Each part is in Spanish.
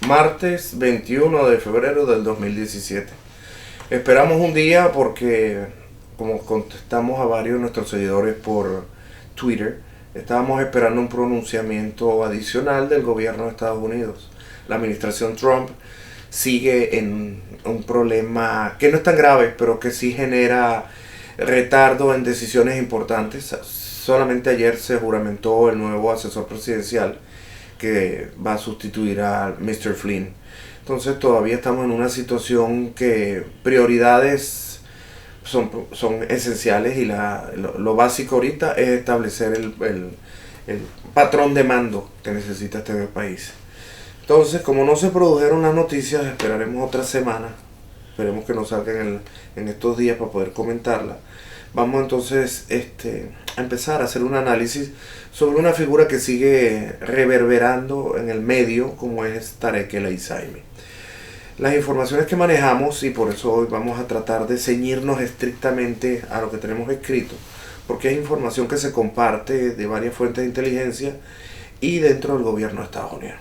martes 21 de febrero del 2017. Esperamos un día porque, como contestamos a varios de nuestros seguidores por Twitter, estábamos esperando un pronunciamiento adicional del gobierno de Estados Unidos. La administración Trump sigue en un problema que no es tan grave, pero que sí genera retardo en decisiones importantes. Solamente ayer se juramentó el nuevo asesor presidencial que va a sustituir a Mr. Flynn. Entonces todavía estamos en una situación que prioridades son esenciales y lo básico ahorita es establecer el patrón de mando que necesita este país. Entonces, como no se produjeron las noticias, esperaremos otra semana. Esperemos que nos salgan en estos días para poder comentarla. Vamos entonces a empezar a hacer un análisis sobre una figura que sigue reverberando en el medio, como es Tarek El-Aissami. Las informaciones que manejamos, y por eso hoy vamos a tratar de ceñirnos estrictamente a lo que tenemos escrito, porque es información que se comparte de varias fuentes de inteligencia y dentro del gobierno de Estados Unidos.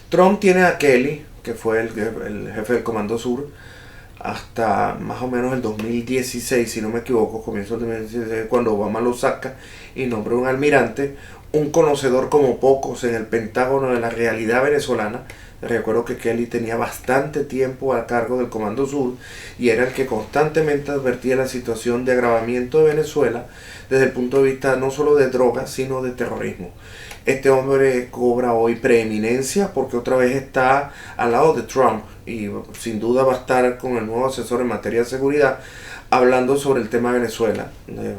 Trump tiene a Kelly, que fue el jefe del Comando Sur, hasta más o menos el 2016, si no me equivoco, comienzo del 2016, cuando Obama lo saca y nombra un almirante, un conocedor como pocos en el Pentágono de la realidad venezolana. Recuerdo que Kelly tenía bastante tiempo a cargo del Comando Sur y era el que constantemente advertía la situación de agravamiento de Venezuela desde el punto de vista no solo de drogas, sino de terrorismo. Este hombre cobra hoy preeminencia porque otra vez está al lado de Trump y sin duda va a estar con el nuevo asesor en materia de seguridad hablando sobre el tema de Venezuela.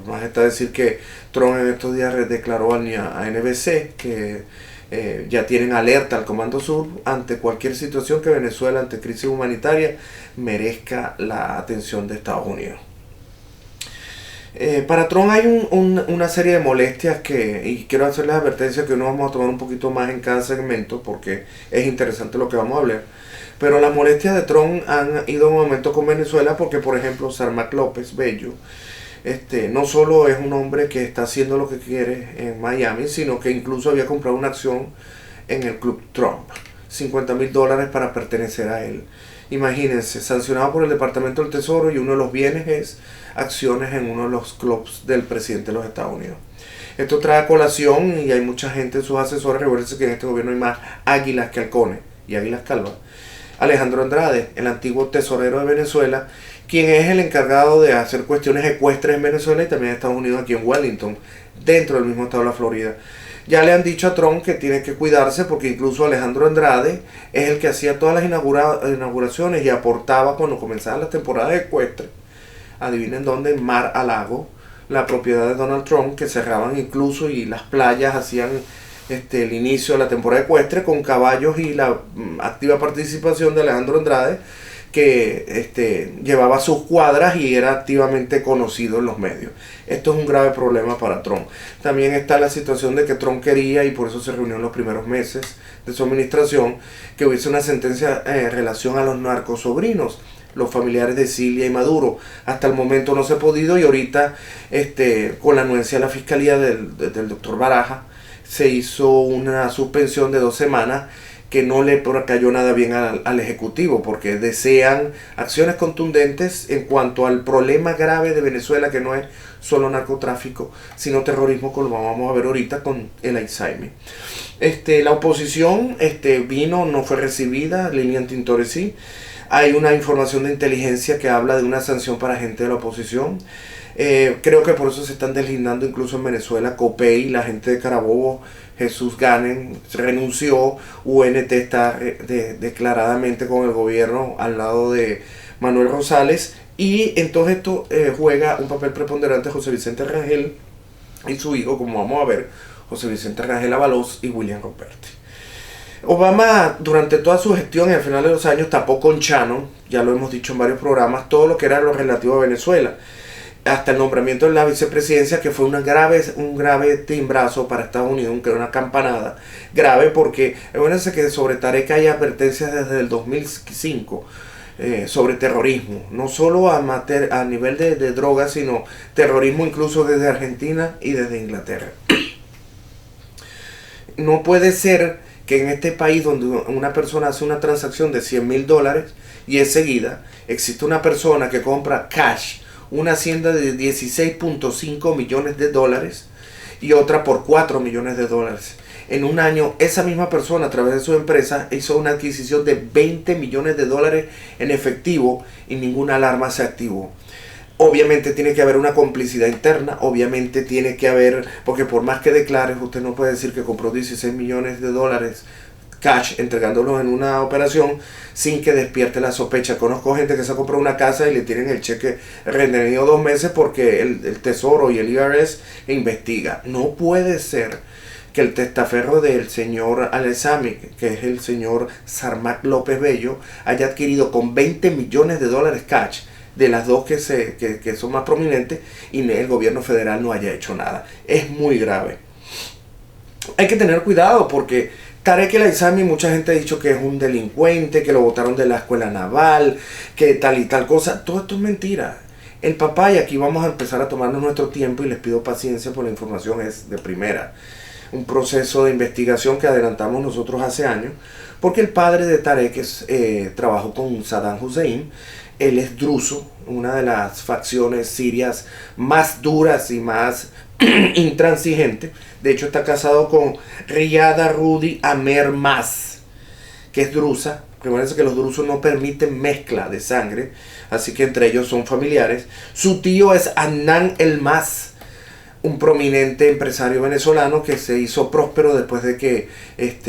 Más está decir que Trump en estos días declaró a NBC que ya tienen alerta al Comando Sur ante cualquier situación que Venezuela, ante crisis humanitaria, merezca la atención de Estados Unidos. Para Trump hay una serie de molestias y quiero hacerles advertencia que no vamos a tomar un poquito más en cada segmento porque es interesante lo que vamos a hablar. Pero las molestias de Trump han ido en aumento con Venezuela porque, por ejemplo, Sarmac López Bello no solo es un hombre que está haciendo lo que quiere en Miami, sino que incluso había comprado una acción en el Club Trump, $50,000 para pertenecer a él. Imagínense, sancionado por el Departamento del Tesoro y uno de los bienes es acciones en uno de los clubs del presidente de los Estados Unidos. Esto trae a colación y hay mucha gente, sus asesores, recuerden que en este gobierno hay más águilas que halcones y águilas calvas. Alejandro Andrade, el antiguo tesorero de Venezuela, quien es el encargado de hacer cuestiones ecuestres en Venezuela y también en Estados Unidos, aquí en Wellington, dentro del mismo estado de la Florida. Ya le han dicho a Trump que tiene que cuidarse porque incluso Alejandro Andrade es el que hacía todas las inauguraciones y aportaba cuando comenzaban las temporadas ecuestres. Adivinen dónde, en Mar-a-Lago, la propiedad de Donald Trump, que cerraban incluso y las playas hacían el inicio de la temporada ecuestre con caballos y la activa participación de Alejandro Andrade, que llevaba sus cuadras y era activamente conocido en los medios. Esto es un grave problema para Trump. También está la situación de que Trump quería, y por eso se reunió en los primeros meses de su administración, que hubiese una sentencia en relación a los narcosobrinos, los familiares de Cilia y Maduro. Hasta el momento no se ha podido y ahorita con la anuencia de la fiscalía del doctor Baraja se hizo una suspensión de 2 semanas que no le cayó nada bien al Ejecutivo, porque desean acciones contundentes en cuanto al problema grave de Venezuela, que no es solo narcotráfico, sino terrorismo, como lo vamos a ver ahorita con El-Aissami. La oposición no fue recibida, Lilian Tintori sí. Hay una información de inteligencia que habla de una sanción para gente de la oposición. Creo que por eso se están deslindando incluso en Venezuela. COPEI, la gente de Carabobo, Jesús Ganem renunció. UNT está declaradamente con el gobierno al lado de Manuel Rosales. Y en todo esto juega un papel preponderante José Vicente Rangel y su hijo, como vamos a ver, José Vicente Rangel Avalos y William Roperti. Obama durante toda su gestión y al final de los años tapó con Chano, ya lo hemos dicho en varios programas, todo lo que era lo relativo a Venezuela. Hasta el nombramiento de la vicepresidencia, que fue un grave timbrazo para Estados Unidos, que era una campanada grave, porque acuérdense que sobre Tarek hay advertencias desde el 2005 sobre terrorismo, no solo a nivel de drogas, sino terrorismo incluso desde Argentina y desde Inglaterra. No puede ser que en este país donde una persona hace una transacción de $100,000 y es seguida, existe una persona que compra cash una hacienda de 16.5 millones de dólares y otra por 4 millones de dólares. En un año, esa misma persona a través de su empresa hizo una adquisición de 20 millones de dólares en efectivo y ninguna alarma se activó. Obviamente tiene que haber una complicidad interna, obviamente tiene que haber, porque por más que declares, usted no puede decir que compró 16 millones de dólares cash entregándolos en una operación sin que despierte la sospecha. Conozco gente que se ha comprado una casa y le tienen el cheque retenido 2 meses porque el Tesoro y el IRS investiga. No puede ser que el testaferro del señor Al-Aissami, que es el señor Sarmak López Bello, haya adquirido con 20 millones de dólares cash de las dos que son más prominentes y el gobierno federal no haya hecho nada. Es muy grave. Hay que tener cuidado porque Tarek El-Aissami, mucha gente ha dicho que es un delincuente, que lo botaron de la escuela naval, que tal y tal cosa. Todo esto es mentira. El papá, y aquí vamos a empezar a tomarnos nuestro tiempo y les pido paciencia por la información es de primera. Un proceso de investigación que adelantamos nosotros hace años, porque el padre de Tarek trabajó con Saddam Hussein. Él es druso, una de las facciones sirias más duras y más intransigentes. De hecho, está casado con Riyada Rudi Amer Mas, que es drusa. Recuerden que los drusos no permiten mezcla de sangre, así que entre ellos son familiares. Su tío es Adnan El-Mas, un prominente empresario venezolano que se hizo próspero después de que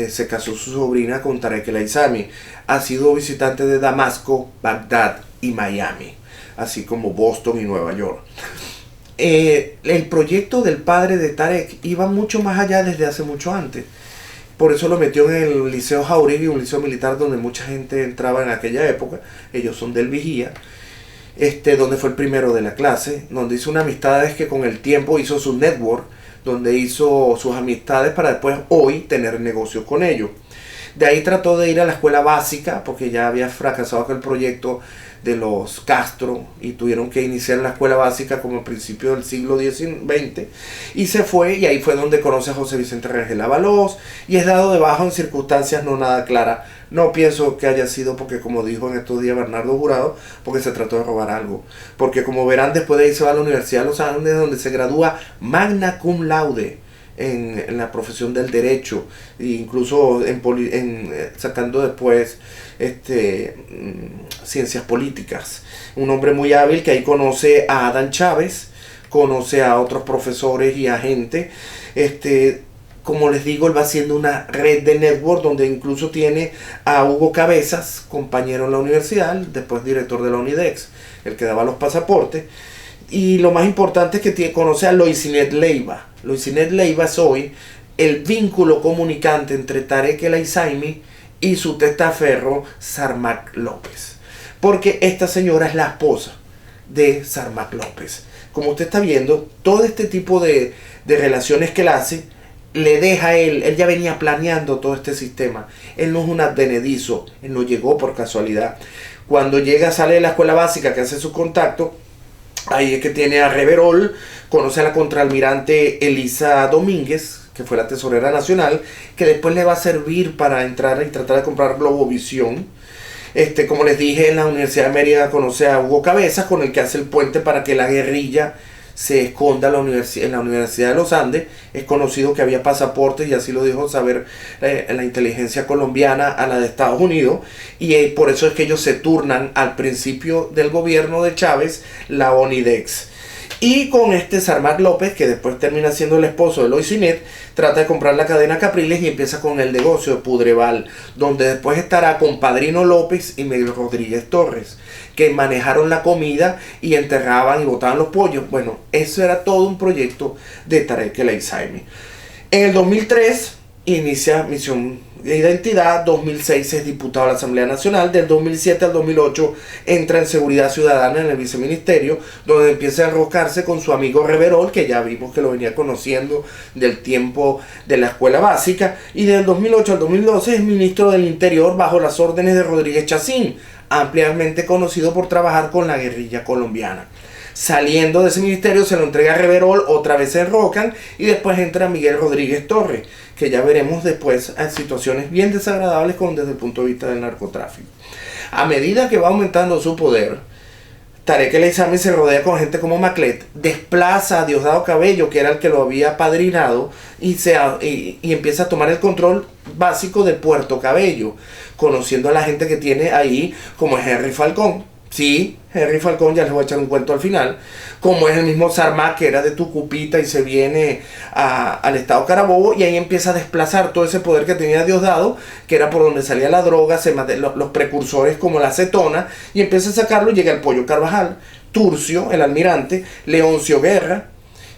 se casó su sobrina con Tarek El-Aissami. Ha sido visitante de Damasco, Bagdad y Miami, así como Boston y Nueva York. El proyecto del padre de Tarek iba mucho más allá desde hace mucho antes. Por eso lo metió en el Liceo Jauregui, un liceo militar donde mucha gente entraba en aquella época. Ellos son del Vigía. Donde fue el primero de la clase, donde hizo unas amistades que con el tiempo hizo su network, donde hizo sus amistades para después hoy tener negocios con ellos. De ahí trató de ir a la escuela básica porque ya había fracasado aquel proyecto de los Castro y tuvieron que iniciar la escuela básica como a principios del siglo XX y se fue, y ahí fue donde conoce a José Vicente Rangel Ábalos y es dado de baja en circunstancias no nada claras. No pienso que haya sido porque, como dijo en estos días Bernardo Jurado, porque se trató de robar algo, porque como verán, después de ahí se va a la Universidad de los Andes, donde se gradúa magna cum laude en la profesión del derecho, e incluso sacando después ciencias políticas. Un hombre muy hábil que ahí conoce a Adán Chávez, conoce a otros profesores y a gente. Como les digo, él va haciendo una red de network donde incluso tiene a Hugo Cabezas, compañero en la universidad, después director de la Unidex, el que daba los pasaportes. Y lo más importante es que conoce a Loisinet Leiva. Loisinet Leiva es hoy el vínculo comunicante entre Tarek El-Aissami y su testaferro Sarmak López. Porque esta señora es la esposa de Sarmak López. Como usted está viendo, todo este tipo de relaciones que él hace, le deja a él ya venía planeando todo este sistema. Él no es un advenedizo, él no llegó por casualidad. Cuando llega, sale de la escuela básica, que hace su contacto, ahí es que tiene a Reverol, conoce a la contraalmirante Elisa Domínguez, que fue la tesorera nacional, que después le va a servir para entrar y tratar de comprar Globovisión. Como les dije, en la Universidad de Mérida conoce a Hugo Cabezas, con el que hace el puente para que la guerrilla se esconda en la Universidad de los Andes. Es conocido que había pasaportes, y así lo dijo saber la inteligencia colombiana a la de Estados Unidos, y por eso es que ellos se turnan al principio del gobierno de Chávez la ONIDEX. Y con Sarmak López, que después termina siendo el esposo de Loisinet, trata de comprar la cadena Capriles y empieza con el negocio de Pudreval, donde después estará con Padrino López y Miguel Rodríguez Torres, que manejaron la comida y enterraban y botaban los pollos. Bueno, eso era todo un proyecto de Tarek El-Aissami. En el 2003 inicia Misión de Identidad, 2006 es diputado a la Asamblea Nacional, del 2007 al 2008 entra en Seguridad Ciudadana en el viceministerio, donde empieza a enroscarse con su amigo Reverol, que ya vimos que lo venía conociendo del tiempo de la escuela básica, y del 2008 al 2012 es ministro del Interior bajo las órdenes de Rodríguez Chacín, ampliamente conocido por trabajar con la guerrilla colombiana. Saliendo de ese ministerio se lo entrega a Reverol, otra vez se enrocan y después entra Miguel Rodríguez Torres, que ya veremos después en situaciones bien desagradables desde el punto de vista del narcotráfico. A medida que va aumentando su poder, Tarek El Aissami se rodea con gente como Maclet, desplaza a Diosdado Cabello, que era el que lo había padrinado, y empieza a tomar el control básico de Puerto Cabello, conociendo a la gente que tiene ahí, como es Henry Falcón. Sí, Henry Falcón, ya les voy a echar un cuento al final, como es el mismo Sarmat, que era de Tucupita y se viene al estado Carabobo, y ahí empieza a desplazar todo ese poder que tenía Diosdado, que era por donde salía la droga, los precursores como la acetona, y empieza a sacarlo y llega el Pollo Carvajal, Turcio, el almirante, Leoncio Guerra,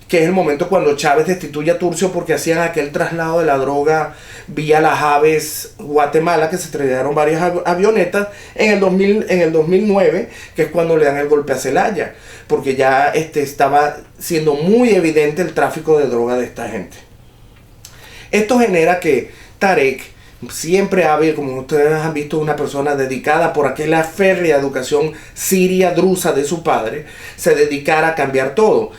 que es el momento cuando Chávez destituye a Turcio porque hacían aquel traslado de la droga vía las aves Guatemala, que se estrellaron varias avionetas en el 2009, que es cuando le dan el golpe a Zelaya, porque ya estaba siendo muy evidente el tráfico de droga de esta gente. Esto genera que Tarek, siempre hábil, como ustedes han visto, una persona dedicada por aquella férrea educación siria drusa de su padre, se dedicara a cambiar todo.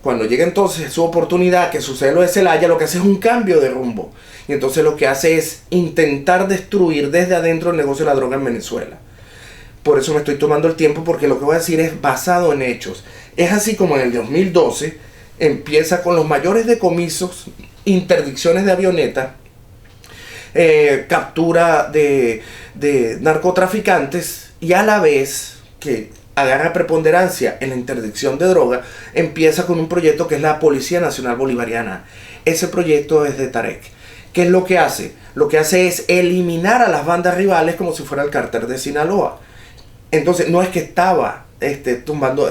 Cuando llega entonces su oportunidad, que sucede lo de Zelaya, lo que hace es un cambio de rumbo. Y entonces lo que hace es intentar destruir desde adentro el negocio de la droga en Venezuela. Por eso me estoy tomando el tiempo, porque lo que voy a decir es basado en hechos. Es así como en el 2012 empieza con los mayores decomisos, interdicciones de avionetas, captura de narcotraficantes, y a la vez que agarra preponderancia en la interdicción de droga, empieza con un proyecto que es la Policía Nacional Bolivariana. Ese proyecto es de Tarek. ¿Qué es lo que hace? Lo que hace es eliminar a las bandas rivales como si fuera el cártel de Sinaloa. Entonces no es que estaba decomisando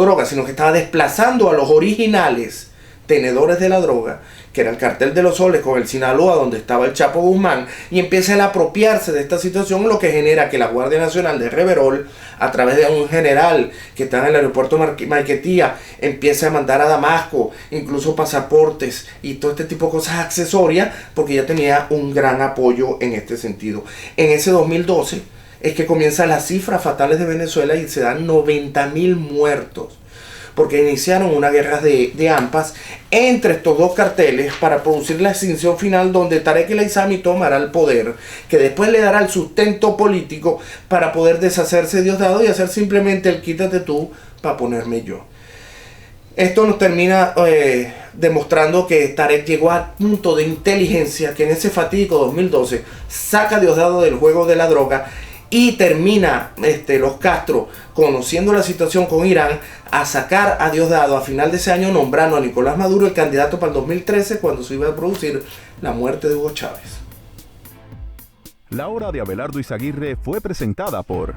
droga, sino que estaba desplazando a los originales tenedores de la droga, que era el cartel de los Soles con el Sinaloa, donde estaba el Chapo Guzmán, y empieza a apropiarse de esta situación, lo que genera que la Guardia Nacional de Reverol, a través de un general que está en el aeropuerto Maiquetía, empieza a mandar a Damasco incluso pasaportes y todo este tipo de cosas accesorias, porque ya tenía un gran apoyo en este sentido. En ese 2012 es que comienzan las cifras fatales de Venezuela y se dan 90.000 muertos, porque iniciaron una guerra de AMPAs entre estos dos carteles para producir la extinción final, donde Tarek El Aissami tomará el poder, que después le dará el sustento político para poder deshacerse de Diosdado y hacer simplemente el quítate tú para ponerme yo. Esto nos termina demostrando que Tarek llegó al punto de inteligencia que en ese fatídico 2012 saca a Diosdado del juego de la droga y termina los Castro, conociendo la situación con Irán, a sacar a Diosdado a final de ese año, nombrando a Nicolás Maduro el candidato para el 2013, cuando se iba a producir la muerte de Hugo Chávez. La Hora de Abelardo Izaguirre fue presentada por